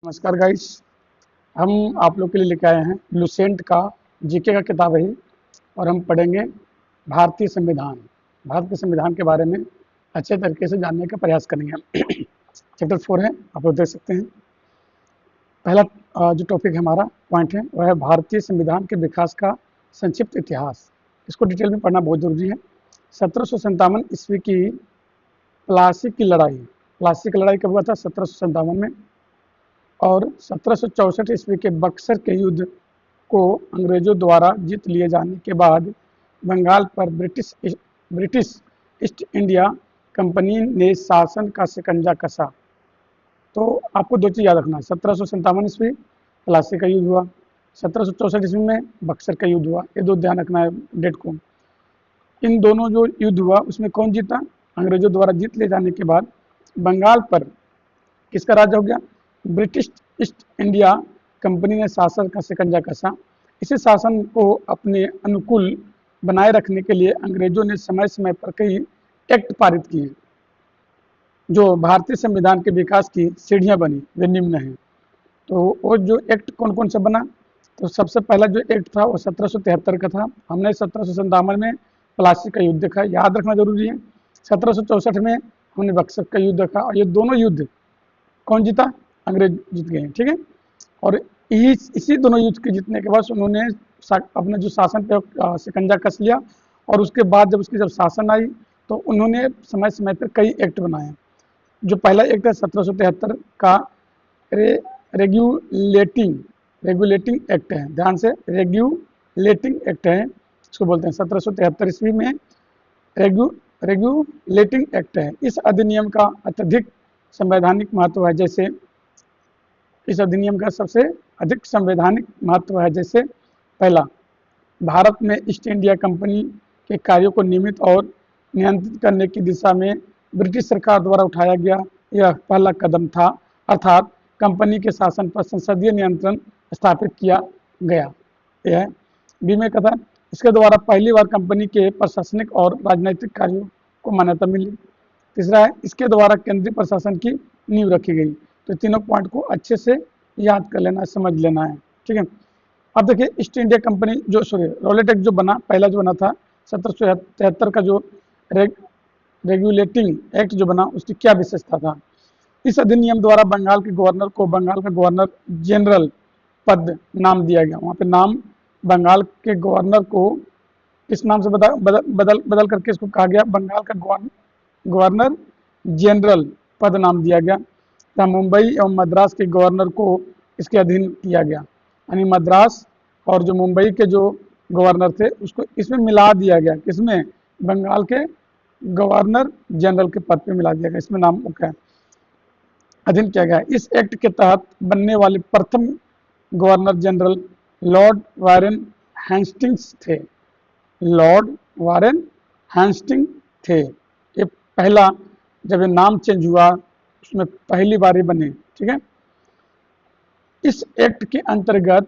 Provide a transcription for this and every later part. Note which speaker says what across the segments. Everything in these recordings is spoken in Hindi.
Speaker 1: नमस्कार गाइस। हम आप लोग के लिए लेके आए हैं लुसेंट का जीके का किताब है और हम पढ़ेंगे भारतीय संविधान। भारत के संविधान के बारे में अच्छे तरीके से जानने का प्रयास करेंगे। चैप्टर 4 है, आप लोग देख सकते हैं। पहला जो टॉपिक है हमारा पॉइंट है वह है भारतीय संविधान के विकास का संक्षिप्त इतिहास। इसको डिटेल में पढ़ना बहुत जरूरी है। 1757 ईस्वी की प्लासी की लड़ाई कब हुआ था? 1757 में। और 1764 ईस्वी के बक्सर के युद्ध को अंग्रेजों द्वारा जीत लिए जाने के बाद बंगाल पर ब्रिटिश ईस्ट इंडिया कंपनी ने शासन का शिकंजा कसा। तो आपको दो चीज़ याद रखना है। 1757 ईस्वी प्लासी का युद्ध हुआ, 1764 ईस्वी में बक्सर का युद्ध हुआ। ये दो ध्यान रखना है डेट को। इन दोनों जो युद्ध हुआ उसमें कौन जीता? अंग्रेजों द्वारा जीत ले जाने के बाद बंगाल पर किसका राज हो गया? ब्रिटिश ईस्ट इंडिया कंपनी ने शासन का शिकंजा कसा। इसी शासन को अपने अनुकूल बनाए रखने के लिए अंग्रेजों ने समय समय पर कई एक्ट पारित किए जो भारतीय संविधान के विकास की सीढ़ियां बनी, वे निम्न हैं। तो वो जो एक्ट कौन कौन सा बना? तो सबसे पहला जो एक्ट था वो 1773 का था। हमने 1757 में प्लासी का युद्ध देखा, याद रखना जरूरी है। 1764 में हमने बक्सर का युद्ध देखा और ये दोनों युद्ध कौन जीता? अंग्रेज जीत गए, ठीक है। और इसी दोनों युद्ध के जीतने के बाद उन्होंने अपने जो शासन पे शिकंजा कस लिया और उसके बाद जब उसकी शासन आई तो उन्होंने समय समय पर कई एक्ट बनाए। जो पहला एक्ट है 1773 का रेगुलेटिंग एक्ट है। ध्यान से, रेगुलेटिंग एक्ट है, इसको बोलते हैं। 1773 ईस्वी में रेगुलेटिंग एक्ट है। इस अधिनियम का अत्यधिक संवैधानिक महत्व है। जैसे इस अधिनियम का सबसे अधिक संवैधानिक महत्व है। जैसे पहला, भारत में ईस्ट इंडिया कंपनी के कार्यों को नियमित और नियंत्रित करने की दिशा में ब्रिटिश सरकार द्वारा उठाया गया यह पहला कदम था, अर्थात कंपनी के शासन पर संसदीय नियंत्रण स्थापित किया गया। यह बी में कथा, इसके द्वारा पहली बार कंपनी के प्रशासनिक और राजनीतिक कार्यों को मान्यता मिली। तीसरा है, इसके द्वारा केंद्रीय प्रशासन की नींव रखी गई। तो तीनों पॉइंट को अच्छे से याद कर लेना है, समझ लेना है, ठीक है। अब देखिए, ईस्ट इंडिया कंपनी जो रॉलेट एक्ट जो बना, पहला जो बना था 1773 का जो रेगुलेटिंग एक्ट जो बना, उसकी क्या विशेषता था? इस अधिनियम द्वारा बंगाल के गवर्नर को बंगाल का गवर्नर जनरल पद नाम दिया गया। वहाँ पे नाम बंगाल के गवर्नर को किस नाम से बदल करके इसको कहा गया? बंगाल का गवर्नर जनरल पद नाम दिया गया। तथा मुंबई एवं मद्रास के गवर्नर को इसके अधीन किया गया। यानी मद्रास और जो मुंबई के जो गवर्नर थे उसको इसमें मिला दिया गया। किसमें? बंगाल के गवर्नर जनरल के पद पे मिला दिया गया, इसमें नाम क्या अधीन किया गया। इस एक्ट के तहत बनने वाले प्रथम governor general Lord Warren Hastings थे। लॉर्ड वारेन हेस्टिंग थे। ये पहला, जब ये नाम चेंज हुआ उसमें पहली बार ही बने, ठीक है। इस एक्ट के अंतर्गत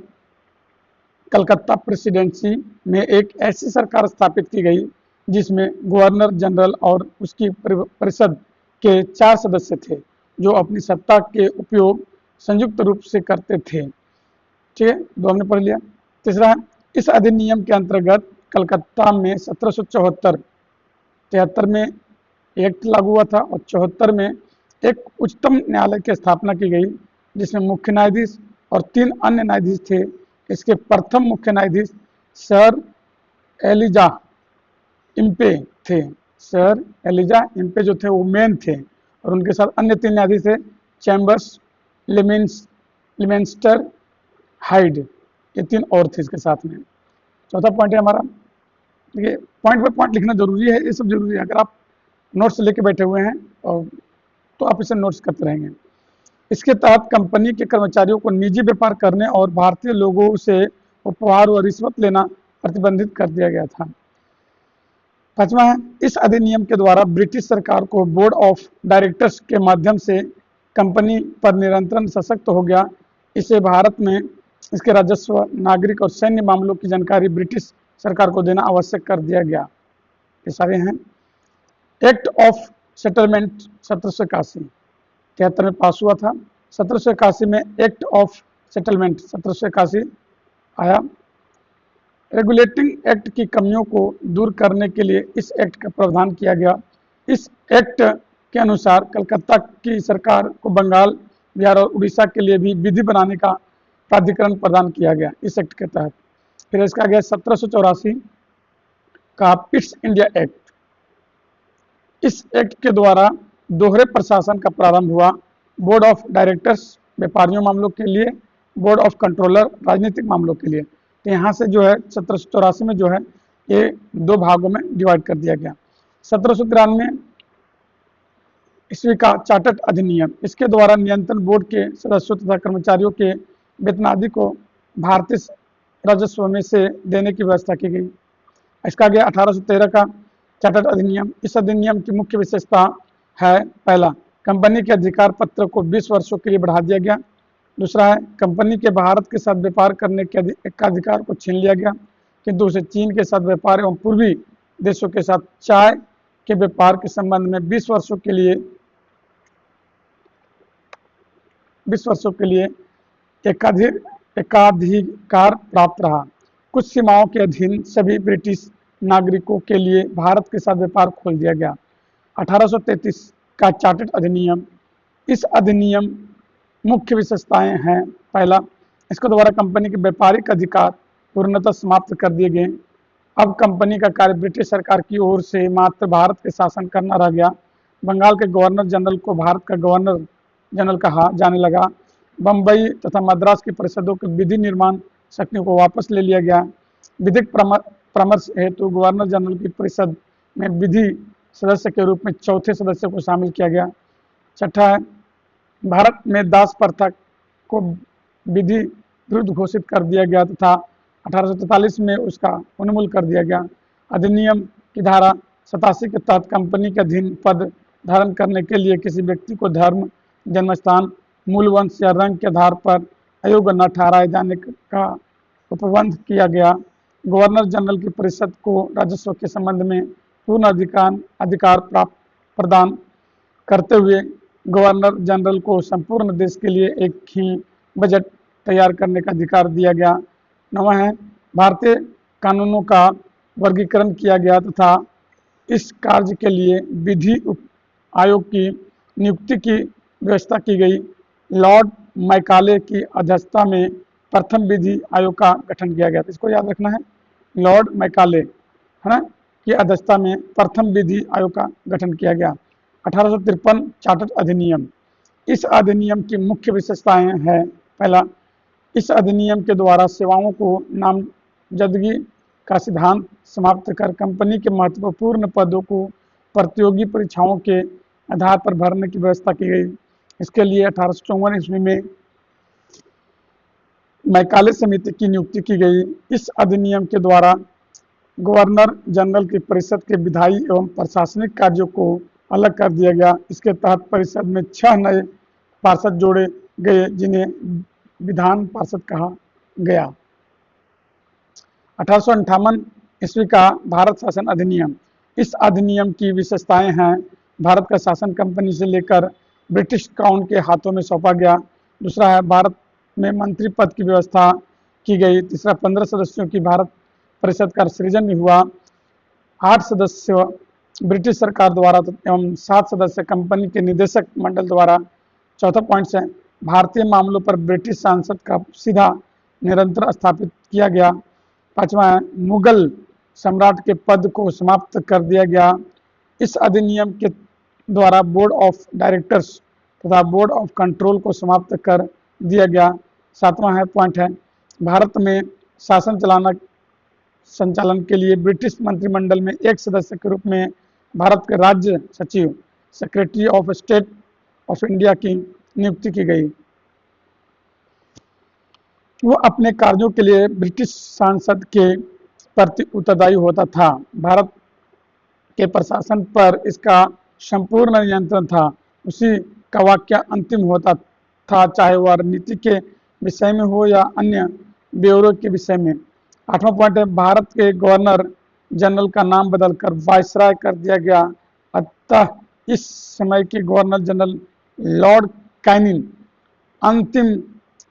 Speaker 1: कलकत्ता प्रेसिडेंसी में एक ऐसी सरकार स्थापित की गई जिसमें गवर्नर जनरल और उसकी परिषद के 4 सदस्य थे जो अपनी सत्ता के उपयोग संयुक्त रूप से करते थे, ठीक है। दो हमने पढ़ लिया। तीसरा है, इस अधिनियम के अंतर्गत कलकत्ता में 1773 में एक्ट लागू हुआ था और 74 में एक उच्चतम न्यायालय की स्थापना की गई जिसमें मुख्य न्यायाधीश और 3 अन्य न्यायाधीश थे। इसके प्रथम मुख्य न्यायाधीश सर एलिजा इम्पे थे। सर एलिजा इम्पे जो थे वो मेन थे और उनके साथ अन्य 3 न्यायाधीश थे, चैम्बर्स, लिमेंस्टर, हाइड, ये 3 और थे इसके साथ में। चौथा पॉइंट है हमारा, देखिए पॉइंट बाय पॉइंट लिखना जरूरी है, ये सब जरूरी है। अगर आप नोट्स लेके बैठे हुए हैं और तो आप इसे नोट्स करते रहेंगे। इसके तहत कंपनी के कर्मचारियों को निजी व्यापार करने और भारतीय लोगों से उपहार और रिश्वत लेना प्रतिबंधित कर दिया गया था। पांचवा है, इस अधिनियम के द्वारा ब्रिटिश सरकार को बोर्ड ऑफ डायरेक्टर्स के माध्यम से कंपनी पर नियंत्रण सशक्त हो गया। इसे भारत में इसके राजस्व, नागरिक और सैन्य मामलों की जानकारी ब्रिटिश सरकार को देना आवश्यक कर दिया गया। ये सारे हैं। एक्ट ऑफ सेटलमेंट 1781 73 में पास हुआ था। 1781 में एक्ट ऑफ सेटलमेंट 1781 आया। रेगुलेटिंग एक्ट की कमियों को दूर करने के लिए इस एक्ट का प्रावधान किया गया। इस एक्ट के अनुसार कलकत्ता की सरकार को बंगाल, बिहार और उड़ीसा के लिए भी विधि बनाने का प्राधिकरण प्रदान किया गया इस एक्ट के तहत। फिर इसका गया 1784 का पिट्स इंडिया एक्ट। इस एक्ट के द्वारा दोहरे प्रशासन का प्रारंभ हुआ। बोर्ड ऑफ डायरेक्टर्स व्यापारियों मामलों के लिए, बोर्ड ऑफ कंट्रोलर राजनीतिक मामलों के लिए। तो यहाँ से जो है 1784 में जो है ये दो भागों में डिवाइड कर दिया गया। 1793 ईस्वी का चार्टर्ड अधिनियम, इसके द्वारा नियंत्रण बोर्ड के सदस्यों तथा कर्मचारियों के वेतन आदि को भारतीय राजस्व में से देने की व्यवस्था की गई। इसका गया 1813 का चार्टर्ड अधिनियम। इस अधिनियम की मुख्य विशेषता है, पहला, कंपनी के अधिकार पत्र को 20 वर्षों के लिए बढ़ा दिया गया। दूसरा है, कंपनी के भारत के साथ व्यापार करने के अधिकार को छीन लिया गया, किंतु उसे चीन के साथ व्यापार एवं पूर्वी देशों के साथ चाय के व्यापार के संबंध में 20 वर्षों के लिए एकाधिकार प्राप्त रहा। कुछ सीमाओं के अधीन सभी ब्रिटिश नागरिकों के लिए भारत के साथ व्यापार खोल दिया गया। 1833 का चार्टर्ड अधिनियम, इस अधिनियम मुख्य विशेषताएं हैं, पहला, इसके द्वारा कंपनी के व्यापारिक अधिकार पूर्णतः समाप्त कर दिए गए। अब कंपनी का कार्य ब्रिटिश सरकार की ओर से मात्र भारत के शासन करना रह गया। बंगाल के गवर्नर जनरल को भारत का गवर्नर जनरल कहा जाने लगा। बम्बई तथा मद्रास की परिषदों के विधि निर्माण शक्तियों को वापस ले लिया गया। विधिक परामर्श हेतु गवर्नर जनरल की परिषद में विधि सदस्य के रूप में चौथे सदस्य को शामिल किया गया। छठा है, भारत में दास प्रथा को विधि विरुद्ध घोषित कर दिया गया तथा 1843 में उसका उन्मूलन कर दिया गया। अधिनियम की धारा 87 के तहत कंपनी के अधीन पद धारण करने के लिए किसी व्यक्ति को धर्म, जन्मस्थान, मूल वंश या रंग के आधार पर अयोग्य न ठहराए जाने का उपबंध किया गया। गवर्नर जनरल की परिषद को राजस्व के संबंध में पूर्ण अधिकार प्रदान करते हुए गवर्नर जनरल को संपूर्ण देश के लिए एक ही बजट तैयार करने का अधिकार दिया गया। नवा है, भारतीय कानूनों का वर्गीकरण किया गया तथा इस कार्य के लिए विधि आयोग की नियुक्ति की व्यवस्था की गई। लॉर्ड मैकाले की अध्यक्षता में प्रथम विधि आयोग का गठन किया गया था। इसको याद रखना है, लॉर्ड मैकाले है ना की अध्यक्षता में प्रथम विधि आयोग का गठन किया गया। 1853 चार्टर्ड अधिनियम, इस अधिनियम की मुख्य विशेषताएं हैं, पहला, इस अधिनियम के द्वारा सेवाओं को नामजदगी का सिद्धांत समाप्त कर कंपनी के महत्वपूर्ण पदों को प्रतियोगी परीक्षाओं के आधार पर भरने की व्यवस्था की गई। इसके लिए 1854 ईस्वी में मैकाले समिति की नियुक्ति की गई। इस अधिनियम के द्वारा गवर्नर जनरल की परिषद के विधायी एवं प्रशासनिक कार्यों को अलग कर दिया गया। इसके तहत परिषद में 6 नए पार्षद जोड़े गए जिन्हें विधान पार्षद कहा गया। 1858 ईस्वी का भारत शासन अधिनियम, इस अधिनियम की विशेषताएं हैं, भारत का शासन कंपनी से लेकर ब्रिटिश क्राउन के हाथों में सौंपा गया। दूसरा है, भारत में मंत्री पद की व्यवस्था की गई। तीसरा, 15 सदस्यों की भारत परिषद का सृजन भी हुआ। 8 सदस्य ब्रिटिश सरकार द्वारा एवं 7 सदस्य कंपनी के निदेशक मंडल द्वारा। चौथा पॉइंट है, भारतीय मामलों पर ब्रिटिश सांसद का सीधा निरंतर स्थापित किया गया। पांचवा है, मुगल सम्राट के पद को समाप्त कर दिया गया। इस अधिनियम के द्वारा बोर्ड ऑफ डायरेक्टर्स तथा बोर्ड ऑफ कंट्रोल को समाप्त कर दिया गया। सातवां है पॉइंट है, भारत में शासन संचालन के लिए ब्रिटिश मंत्रिमंडल में एक सदस्य के रूप में भारत के राज्य सचिव, secretary of state of India की नियुक्ति की गई। वो अपने कार्यों के लिए ब्रिटिश सांसद के प्रति उत्तरदायी होता था। भारत के प्रशासन पर इसका संपूर्ण नियंत्रण था। उसी का वाक्य अंतिम होता था, चाहे वह नीति के विषय में हो या अन्य ब्यूरो के विषय में। 8वां पॉइंट है, भारत के गवर्नर जनरल का नाम बदलकर वायसराय कर दिया गया। अतः इस समय के गवर्नर जनरल लॉर्ड कैनिंग अंतिम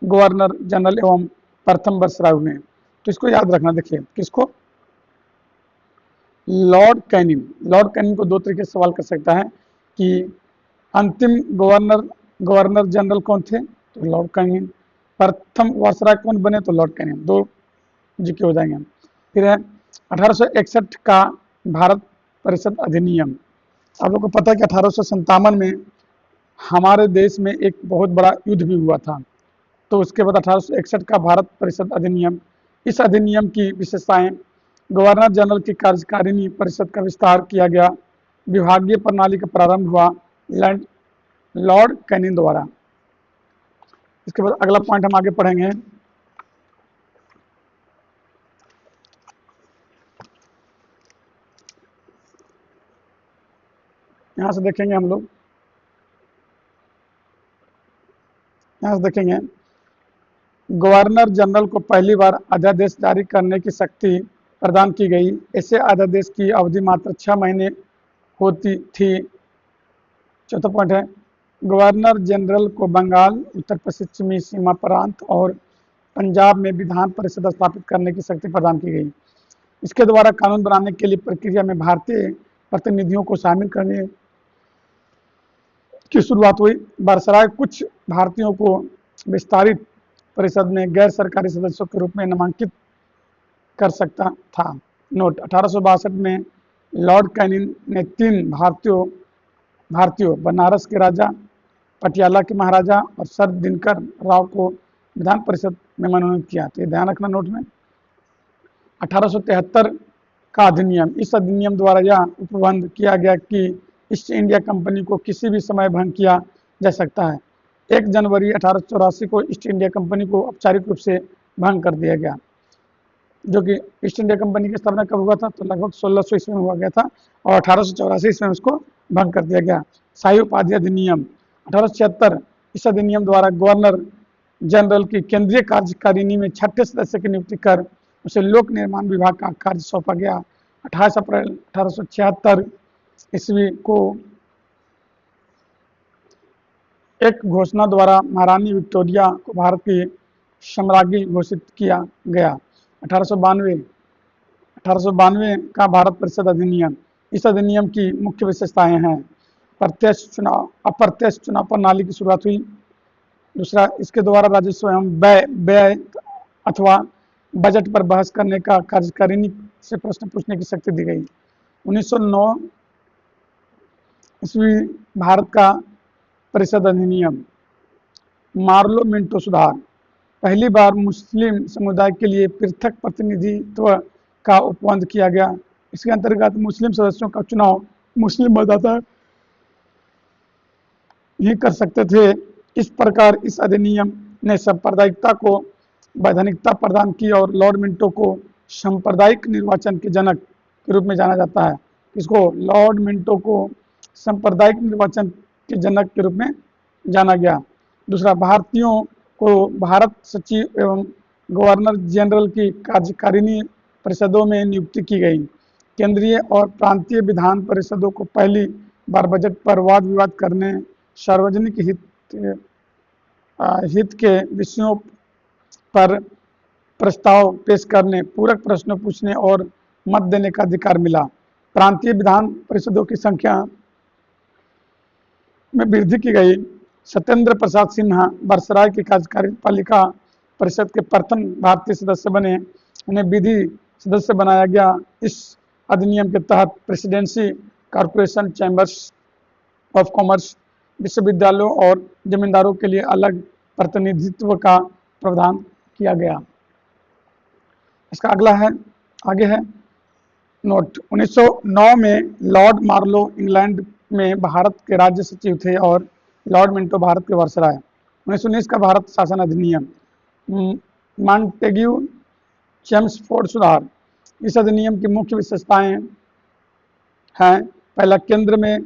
Speaker 1: गवर्नर जनरल एवं प्रथम वायसराय हुए। तो इसको याद रखना। देखिए किसको, लॉर्ड कैनिंग। लॉर्ड कैनिंग को दो तरीके से सवाल कर सकता है कि अंतिम गवर्नर जनरल कौन थे, तो लॉर्ड कैनिंग। प्रथम वायसराय कौन बने, तो लॉर्ड कैनिंग। दो जीके हो जाएंगे। फिर है 1861 का भारत परिषद अधिनियम। आप लोग को पता है कि 1857 में हमारे देश में एक बहुत बड़ा युद्ध भी हुआ था। तो उसके बाद 1861 का भारत परिषद अधिनियम। इस अधिनियम की विशेषताएं, गवर्नर जनरल की कार्यकारिणी परिषद का विस्तार किया गया, विभागीय प्रणाली का प्रारंभ हुआ लॉर्ड कैनिंग द्वारा। इसके बाद अगला पॉइंट हम आगे पढ़ेंगे। यहां से देखेंगे हम लोग, यहां से देखेंगे गवर्नर जनरल को पहली बार अध्यादेश जारी करने की शक्ति प्रदान की गई। ऐसे अध्यादेश की अवधि मात्र 6 महीने होती थी। चौथा पॉइंट है, गवर्नर जनरल को बंगाल, उत्तर पश्चिमी सीमा प्रांत और पंजाब में विधान परिषद स्थापित करने की शक्ति प्रदान की गई। इसके द्वारा कानून बनाने के लिए प्रक्रिया में भारतीय प्रतिनिधियों को शामिल करने की शुरुआत हुई। वायसराय कुछ भारतीयों को विस्तारित परिषद में गैर सरकारी सदस्यों के रूप में नामांकित कर सकता था। नोट, 1862 में लॉर्ड कैनिंग ने 3 भारतीयों बनारस के राजा, पटियाला के महाराजा और सर दिनकर राव को विधान परिषद में मनोनीत किया। तो ये ध्यान रखना नोट में। 1873 का अधिनियम। इस अधिनियम द्वारा यह उपबंध किया गया कि ईस्ट इंडिया कंपनी को किसी भी समय भंग किया जा सकता है। 1 जनवरी 1884 को ईस्ट इंडिया कंपनी को औपचारिक रूप से भंग कर दिया गया। जो कि ईस्ट इंडिया कंपनी की स्थापना कब हुआ था, तो लगभग 1600 ईस्वी में हुआ गया था और 1884 ईस्वी में उसको भंग कर दिया गया। शाही उपाधि अधिनियम 1876। इस अधिनियम द्वारा गवर्नर जनरल की केंद्रीय कार्यकारिणी में 6ठे सदस्य की नियुक्ति कर उसे लोक निर्माण विभाग का कार्य सौंपा गया। 28 अप्रैल 1876 ईस्वी को एक घोषणा द्वारा महारानी विक्टोरिया को भारत की सम्राज्ञी घोषित किया गया। 1892 का भारत परिषद अधिनियम। इस अधिनियम की मुख्य विशेषताएं हैं, प्रत्यक्ष चुनाव, अप्रत्यक्ष चुनाव प्रणाली की शुरुआत हुई। दूसरा, इसके द्वारा राजस्व एवं व्यय अथवा बजट पर बहस करने का कार्यकारिणी से प्रश्न पूछने की शक्ति दी गई। 1909 ईस्वी भारत का परिषद अधिनियम। मार्लो मिंटो सुधार। पहली बार मुस्लिम समुदाय के लिए पृथक प्रतिनिधित्व का उपबंध किया गया। इसके अंतर्गत मुस्लिम सदस्यों का चुनाव मुस्लिम मतदाता ही कर सकते थे। इस प्रकार इस अधिनियम ने सांप्रदायिकता को वैधानिकता प्रदान की और लॉर्ड मिंटो को सांप्रदायिक निर्वाचन के जनक के रूप में जाना जाता है। इसको लॉर्ड मिंटो को सांप्रदायिक निर्वाचन के जनक के रूप में जाना गया। दूसरा, भारतीयों को भारत सचिव एवं गवर्नर जनरल की कार्यकारिणी परिषदों में नियुक्ति की गई। केंद्रीय और प्रांतीय विधान परिषदों को पहली बार बजट पर वाद विवाद करने, सार्वजनिक हित के विषयों पर प्रस्ताव पेश करने, पूरक प्रश्न पूछने और मत देने का अधिकार मिला। प्रांतीय विधान परिषदों की संख्या में वृद्धि की गई। सत्येंद्र प्रसाद सिन्हा वायसराय की कार्यपालिका परिषद के प्रथम भारतीय सदस्य बने। उन्हें विधि सदस्य बनाया गया। इस अधिनियम के तहत presidency, corporation, chambers of commerce, विश्वविद्यालयों और जमींदारों के लिए अलग प्रतिनिधित्व का प्रावधान किया गया। इसका अगला है, आगे है नोट। 1909 में लॉर्ड मार्लो इंग्लैंड में भारत के राज्य सचिव थे और लॉर्ड मिंटो भारत के वायसराय। 1919 का भारत शासन अधिनियम। मॉन्टेग्यू चेम्सफोर्ड सुधार। इस अधिनियम की मुख्य विशेषताएं हैं, पहला, केंद्र में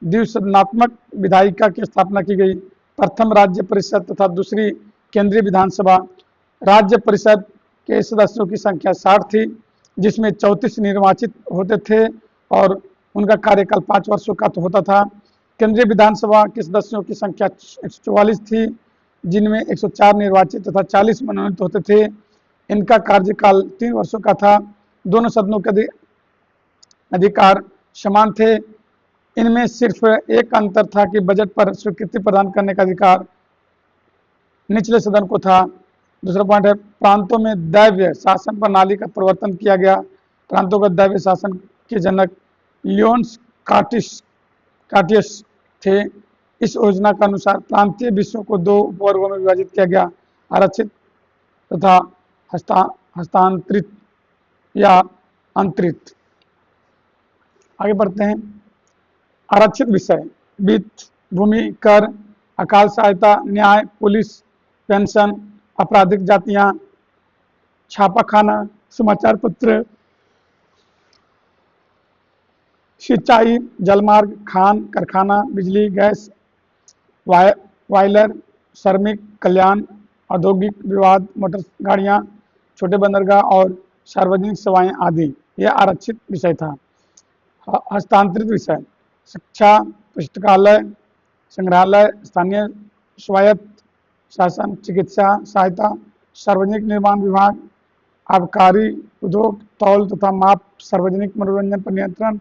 Speaker 1: द्विसदनात्मक विधायिका की स्थापना की गई। प्रथम राज्य परिषद तथा दूसरी केंद्रीय विधानसभा। राज्य परिषद के सदस्यों की संख्या 60 थी, जिसमें 34 निर्वाचित होते थे और उनका कार्यकाल 5 वर्षों का तो होता था। केंद्रीय विधानसभा के सदस्यों की संख्या 144 थी, जिनमें 104 निर्वाचित तथा 40 मनोनीत होते थे। इनका कार्यकाल 3 वर्षों का था। दोनों सदनों के अधिकार समान थे। इनमें सिर्फ एक अंतर था कि बजट पर स्वीकृति प्रदान करने का अधिकार निचले सदन को था। दूसरा पॉइंट है, प्रांतों में दैव्य शासन प्रणाली का प्रवर्तन किया गया। प्रांतों का दैव्य शासन के जनक लियोन्स कार्टियस थे। इस योजना के अनुसार प्रांतीय विषयों को 2 वर्गों में विभाजित किया गया, आरक्षित तथा हस्तांतरित या अंतरित। आगे बढ़ते हैं। आरक्षित विषय वित्त, भूमि, कर, अकाल सहायता, न्याय, पुलिस, पेंशन, आपराधिक जातियां, छापाखाना, समाचार पत्र, सिंचाई, जलमार्ग, खान कारखाना, बिजली, गैस, वायलर, श्रमिक कल्याण, औद्योगिक विवाद, मोटर गाड़ियां, छोटे बंदरगाह और सार्वजनिक सेवाएं आदि। यह आरक्षित विषय था। हस्तांतरित विषय शिक्षा, पुस्तकालय, संग्रहालय, स्थानीय स्वायत्त शासन, चिकित्सा सहायता, सार्वजनिक निर्माण विभाग, आबकारी उद्योग, तौल तथा माप, सार्वजनिक मनोरंजन पर नियंत्रण,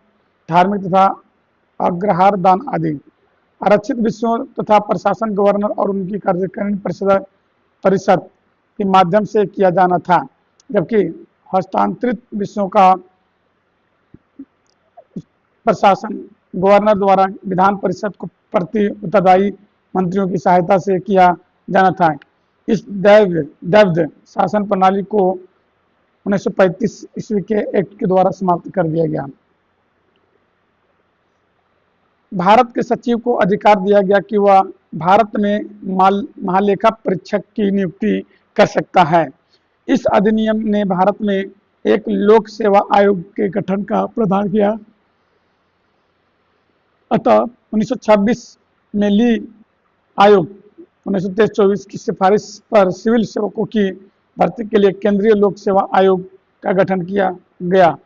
Speaker 1: धार्मिक तथा अग्रहार दान आदि। आरक्षित विषयों तथा प्रशासन गवर्नर और उनकी कार्यकारिणी परिषद के माध्यम से किया जाना था, जबकि हस्तांतरित विषयों का प्रशासन गवर्नर द्वारा विधान परिषद को प्रति उत्तरदायी मंत्रियों की सहायता से किया जाना था। इस दैव्य शासन प्रणाली को 1935 ईस्वी के एक्ट के द्वारा समाप्त कर दिया गया। भारत के सचिव को अधिकार दिया गया कि वह भारत में महालेखा परीक्षक की नियुक्ति कर सकता है। इस अधिनियम ने भारत में एक लोक सेवा आयोग के गठन का प्रावधान किया। अतः 1926 में ली आयोग 1923-24 की सिफारिश पर सिविल सेवकों की भर्ती के लिए केंद्रीय लोक सेवा आयोग का गठन किया गया।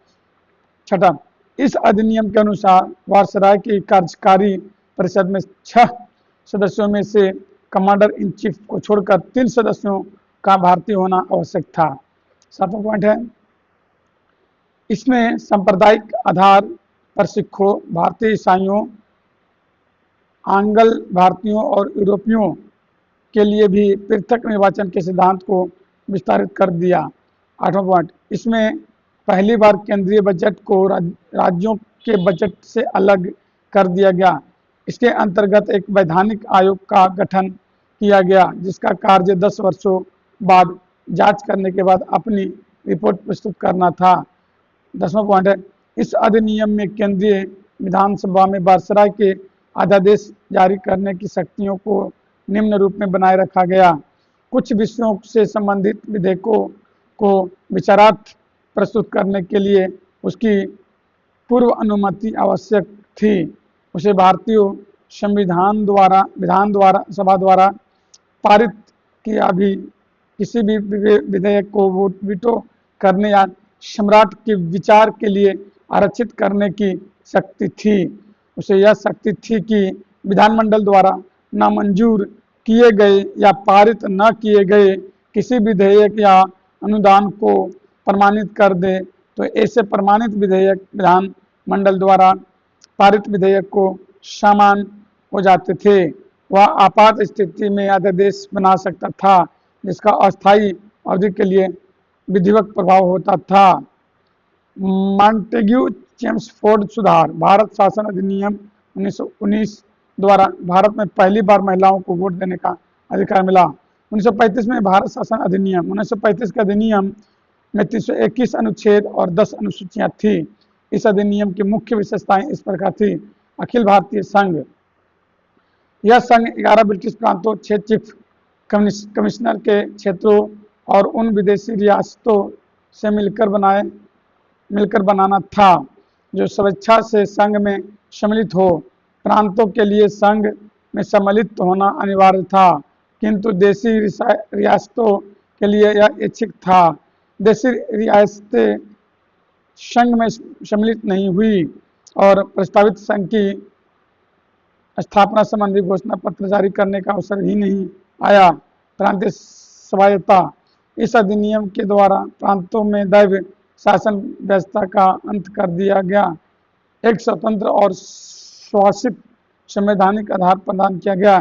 Speaker 1: छठा, इस अधिनियम के अनुसार वायसराय की कार्यकारी परिषद में 6 सदस्यों में से कमांडर इन चीफ को छोड़कर 3 सदस्यों का भारतीय होना आवश्यक था। 7वां पॉइंट है, इसमें सांप्रदायिक आधार पर सिखों, भारतीय ईसाइयों, आंग्ल भारतीयों और यूरोपियों के लिए भी पृथक निर्वाचन के सिद्धांत को विस्तारित कर दिया। 8वां पॉइंट, इसमें पहली बार केंद्रीय बजट को राज्यों के बजट से अलग कर दिया गया। इसके अंतर्गत एक वैधानिक आयोग का गठन किया गया, जिसका कार्य 10 वर्षों बाद जांच करने के बाद अपनी रिपोर्ट प्रस्तुत करना था। 10वां पॉइंट है, इस अधिनियम में केंद्रीय विधानसभा में वायसराय के अध्यादेश जारी करने की शक्तियों को निम्न रूप में बनाए रखा गया। कुछ विषयों से संबंधित विधेयकों को विचारार्थ प्रस्तुत करने के लिए उसकी पूर्व अनुमति आवश्यक थी। उसे भारतीय विधान सभा द्वारा पारित किया भी किसी भी विधेयक को वीटो करने या सम्राट के विचार के लिए आरक्षित करने की शक्ति थी। उसे यह शक्ति थी कि विधानमंडल द्वारा नामंजूर किए गए या पारित न किए गए किसी विधेयक या अनुदान को प्रमाणित कर दे, तो ऐसे प्रमाणित विधेयक विधानमंडल द्वारा पारित विधेयक को समान हो जाते थे। वह आपात स्थिति में अध्यादेश बना सकता था, जिसका अस्थायी अवधि के लिए विधिवत प्रभाव होता था। मॉन्टेग्यू चेम्सफोर्ड सुधार भारत शासन अधिनियम 1919 द्वारा भारत में पहली बार महिलाओं को वोट देने का अधिकार मिला। 1935 में भारत शासन अधिनियम 1935 के अधिनियम में 321 अनुच्छेद और 10 अनुसूचियां थी। इस अधिनियम की मुख्य विशेषताएं इस प्रकार थी। अखिल भारतीय संघ, यह संघ 11 ब्रिटिश प्रांतों, 6 चीफ कमिश्नर के क्षेत्रों और उन विदेशी रियासतों से मिलकर बनाना था जो स्वेच्छा से संघ में सम्मिलित हो। प्रांतों के लिए संघ में सम्मिलित होना अनिवार्य था, किंतु देशी रियासतों के लिए यह ऐच्छिक था। देशी रियासतें संघ में सम्मिलित नहीं हुई और प्रस्तावित संघ की स्थापना संबंधी घोषणा पत्र जारी करने का अवसर ही नहीं आया। प्रांतीय स्वायत्तता। इस अधिनियम के द्वारा प्रांतों में दैव शासन व्यवस्था का अंत कर दिया गया। एक स्वतंत्र और शासित संवैधानिक आधार प्रदान किया गया।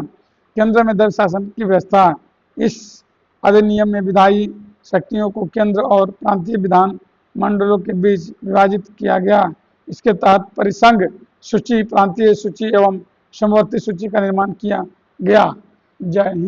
Speaker 1: केंद्र में दैव शासन की व्यवस्था। इस अधिनियम में विधायी शक्तियों को केंद्र और प्रांतीय विधान मंडलों के बीच विभाजित किया गया। इसके तहत परिसंघ सूची, प्रांतीय सूची एवं समवर्ती सूची का निर्माण किया गया। जय हिंद।